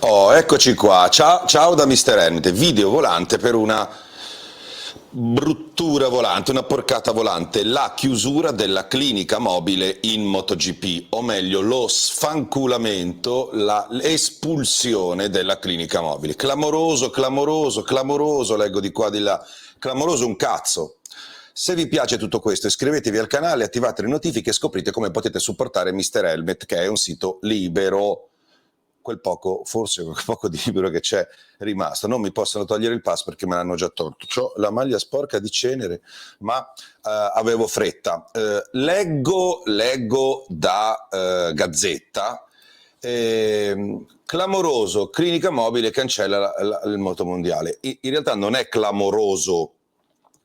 Oh, eccoci qua. Ciao, ciao da Mister Ernest. Video volante per una bruttura volante, una porcata volante. La chiusura della clinica mobile in MotoGP, o meglio, lo sfanculamento, l'espulsione della clinica mobile. Clamoroso, clamoroso, clamoroso, leggo di qua di là. Clamoroso un cazzo. Se vi piace tutto questo, iscrivetevi al canale, attivate le notifiche e scoprite come potete supportare Mister Helmet, che è un sito libero. Quel poco, forse quel poco di libero che c'è rimasto. Non mi possono togliere il pass perché me l'hanno già tolto. C'ho la maglia sporca di cenere, ma avevo fretta. Leggo da Gazzetta. Clamoroso, clinica mobile cancella il motomondiale. In realtà non è clamoroso,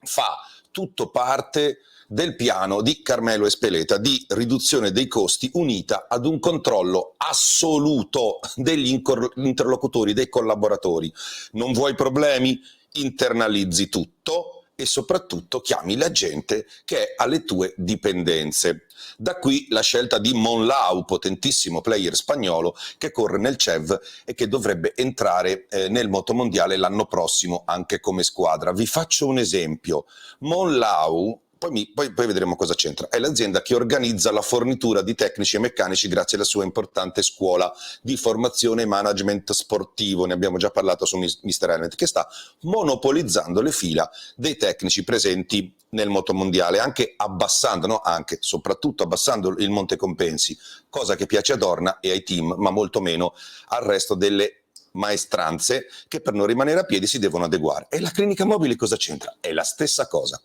fa tutto parte del piano di Carmelo Espeleta di riduzione dei costi unita ad un controllo assoluto degli interlocutori, dei collaboratori. Non vuoi problemi? Internalizzi tutto e soprattutto chiami la gente che è alle tue dipendenze. Da qui la scelta di Monlau, potentissimo player spagnolo che corre nel CEV e che dovrebbe entrare nel motomondiale l'anno prossimo anche come squadra. Vi faccio un esempio. Monlau, poi vedremo cosa c'entra, è l'azienda che organizza la fornitura di tecnici e meccanici grazie alla sua importante scuola di formazione e management sportivo, ne abbiamo già parlato su Mister Helmet, che sta monopolizzando le fila dei tecnici presenti nel motomondiale, anche abbassando, no? Anche, soprattutto abbassando il monte compensi, cosa che piace a Dorna e ai team, ma molto meno al resto delle maestranze che per non rimanere a piedi si devono adeguare. E la clinica mobile cosa c'entra? È la stessa cosa.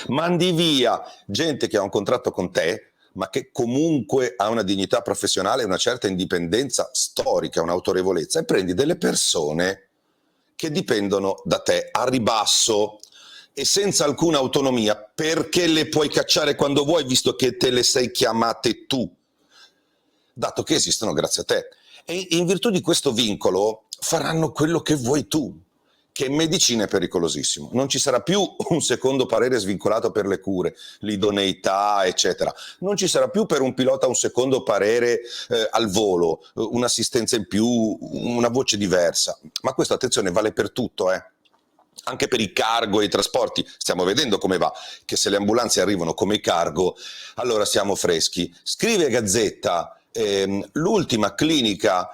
Mandi via gente che ha un contratto con te, ma che comunque ha una dignità professionale, una certa indipendenza storica, un'autorevolezza, e prendi delle persone che dipendono da te a ribasso e senza alcuna autonomia, perché le puoi cacciare quando vuoi, visto che te le sei chiamate tu, dato che esistono grazie a te. E in virtù di questo vincolo faranno quello che vuoi tu, che in medicina è pericolosissimo. Non ci sarà più un secondo parere svincolato per le cure, l'idoneità, eccetera. Non ci sarà più per un pilota un secondo parere al volo, un'assistenza in più, una voce diversa. Ma questo, attenzione, vale per tutto, anche per i cargo e i trasporti. Stiamo vedendo come va, che se le ambulanze arrivano come i cargo, allora siamo freschi. Scrive Gazzetta, l'ultima clinica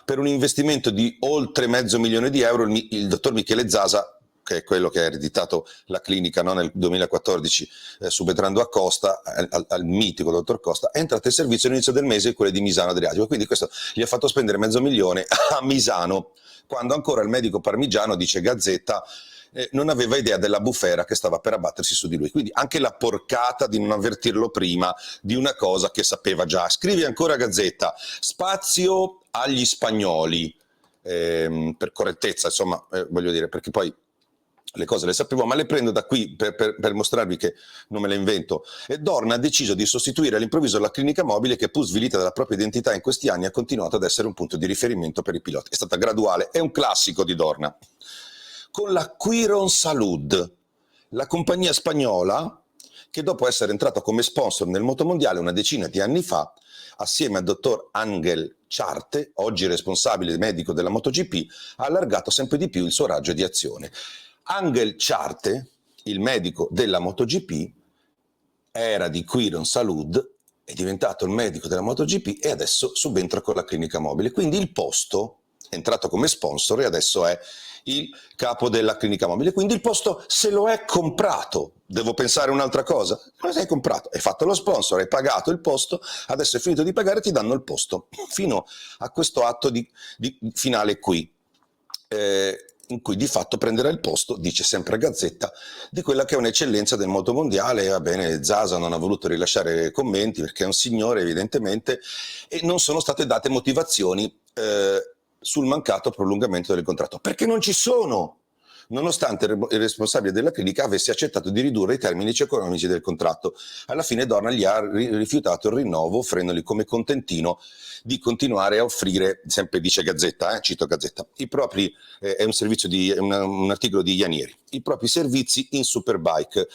per un investimento di oltre €500.000, il dottor Michele Zasa, che è quello che ha ereditato la clinica, no, nel 2014, subentrando a Costa, al mitico dottor Costa, è entrato in servizio all'inizio del mese quello di Misano Adriatico, quindi questo gli ha fatto spendere €500.000 a Misano, quando ancora il medico parmigiano, dice Gazzetta, non aveva idea della bufera che stava per abbattersi su di lui. Quindi anche la porcata di non avvertirlo prima di una cosa che sapeva già. Scrive ancora Gazzetta, spazio agli spagnoli, per correttezza, insomma, voglio dire, perché poi le cose le sapevo, ma le prendo da qui per mostrarvi che non me le invento. E Dorna ha deciso di sostituire all'improvviso la clinica mobile che, pur svilita dalla propria identità in questi anni, ha continuato ad essere un punto di riferimento per i piloti. È stata graduale, è un classico di Dorna. Con la Quironsalud, la compagnia spagnola che dopo essere entrata come sponsor nel motomondiale una decina di anni fa, assieme al dottor Angel Charte, oggi responsabile medico della MotoGP, ha allargato sempre di più il suo raggio di azione. Angel Charte, il medico della MotoGP, era di Quironsalud, è diventato il medico della MotoGP e adesso subentra con la clinica mobile. Quindi il posto è entrato come sponsor e adesso è il capo della clinica mobile. Quindi il posto se lo è comprato. Devo pensare un'altra cosa? Non sei comprato, hai fatto lo sponsor, hai pagato il posto, adesso è finito di pagare, ti danno il posto. Fino a questo atto di finale qui. In cui di fatto prenderà il posto, dice sempre Gazzetta, di quella che è un'eccellenza del motomondiale. Va bene, Zasa non ha voluto rilasciare commenti perché è un signore evidentemente, e non sono state date motivazioni sul mancato prolungamento del contratto, perché non ci sono, nonostante il responsabile della clinica avesse accettato di ridurre i termini economici del contratto. Alla fine Dorna gli ha rifiutato il rinnovo, offrendogli come contentino di continuare a offrire, sempre dice Gazzetta, cito Gazzetta, i propri, è un servizio un articolo di Ianieri, i propri servizi in Superbike.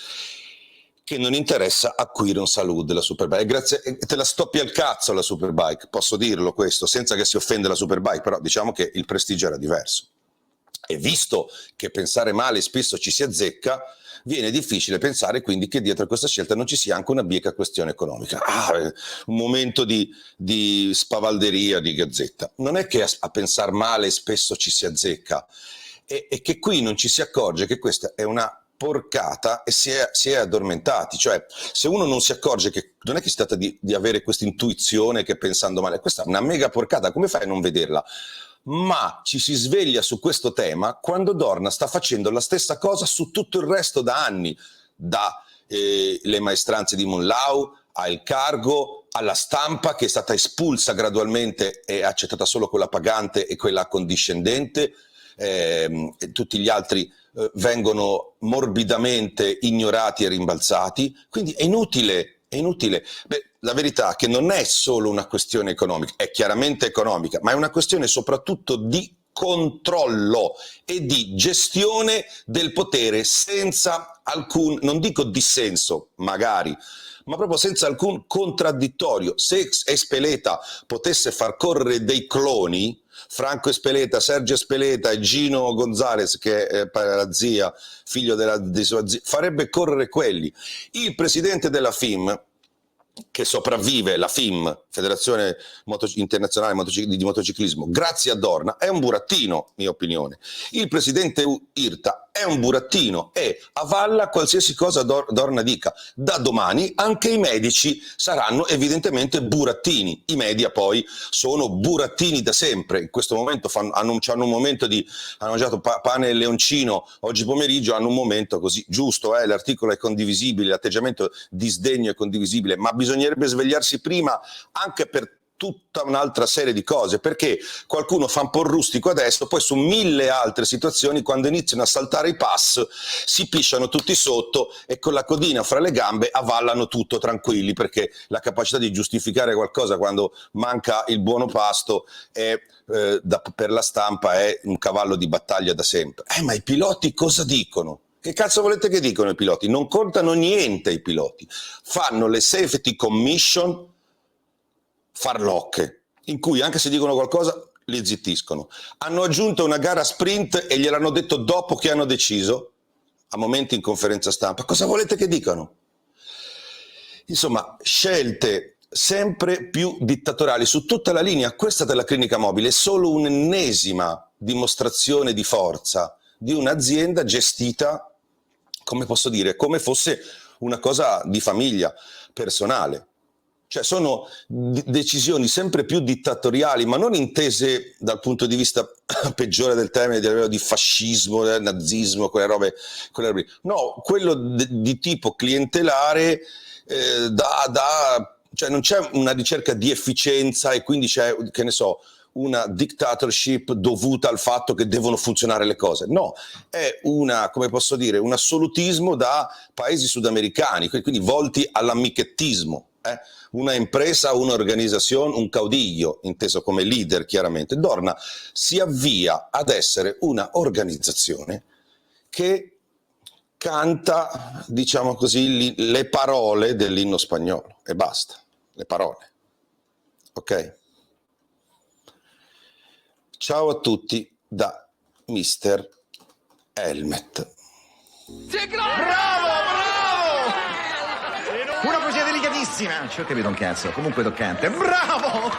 che non interessa acquire un Salud della Superbike. Grazie, te la stoppia il cazzo la Superbike, posso dirlo questo, senza che si offenda la Superbike, però diciamo che il prestigio era diverso. E visto che pensare male spesso ci si azzecca, viene difficile pensare quindi che dietro a questa scelta non ci sia anche una bieca questione economica. Un momento di spavalderia, di gazzetta. Non è che a pensare male spesso ci si azzecca, e che qui non ci si accorge che questa è una porcata e si è addormentati. Cioè, se uno non si accorge che non è che si tratta di avere questa intuizione che pensando male, questa è una mega porcata, come fai a non vederla? Ma ci si sveglia su questo tema quando Dorna sta facendo la stessa cosa su tutto il resto da anni, le maestranze di Monlau al cargo, alla stampa che è stata espulsa gradualmente e accettata solo quella pagante e quella accondiscendente, e tutti gli altri vengono morbidamente ignorati e rimbalzati, quindi è inutile. Beh, la verità è che non è solo una questione economica, è chiaramente economica, ma è una questione soprattutto di controllo e di gestione del potere senza alcun, non dico dissenso, magari, ma proprio senza alcun contraddittorio. Se Espeleta potesse far correre dei cloni, Franco Espeleta, Sergio Espeleta e Gino Gonzalez, che è la zia, figlio di sua zia, farebbe correre quelli. Il presidente della FIM, che sopravvive, la FIM, Federazione Internazionale di Motociclismo, grazie a Dorna, è un burattino, mia opinione. Il presidente IRTA è un burattino e avalla qualsiasi cosa Dorna dica. Da domani anche i medici saranno evidentemente burattini. I media poi sono burattini da sempre. In questo momento hanno un momento hanno mangiato pane e leoncino oggi pomeriggio, hanno un momento così giusto, l'articolo è condivisibile, l'atteggiamento di sdegno è condivisibile, ma bisognerebbe svegliarsi prima anche per tutta un'altra serie di cose, perché qualcuno fa un po' rustico adesso, poi su 1000 altre situazioni, quando iniziano a saltare i pass, si pisciano tutti sotto e con la codina fra le gambe avallano tutto tranquilli, perché la capacità di giustificare qualcosa quando manca il buono pasto per la stampa è un cavallo di battaglia da sempre. Ma i piloti cosa dicono? Che cazzo volete che dicano i piloti? Non contano niente i piloti. Fanno le safety commission farlocche, in cui anche se dicono qualcosa li zittiscono. Hanno aggiunto una gara sprint e gliel'hanno detto dopo che hanno deciso, a momenti in conferenza stampa. Cosa volete che dicano? Insomma, scelte sempre più dittatoriali su tutta la linea. Questa della clinica mobile è solo un'ennesima dimostrazione di forza di un'azienda gestita, come posso dire, come fosse una cosa di famiglia personale. Cioè sono decisioni sempre più dittatoriali, ma non intese dal punto di vista peggiore del termine, di fascismo, nazismo, quelle robe. No, quello di tipo clientelare, cioè non c'è una ricerca di efficienza e quindi c'è, che ne so, una dictatorship dovuta al fatto che devono funzionare le cose. No, è come posso dire, un assolutismo da paesi sudamericani, quindi volti all'amichettismo. Una impresa, un'organizzazione, un caudiglio, inteso come leader chiaramente. Dorna si avvia ad essere una organizzazione che canta, diciamo così, le parole dell'inno spagnolo e basta, le parole. Ok? Ciao a tutti da Mr. Helmet. Bravo! Una poesia delicatissima. Ci ho capito un cazzo, comunque toccante. Bravo!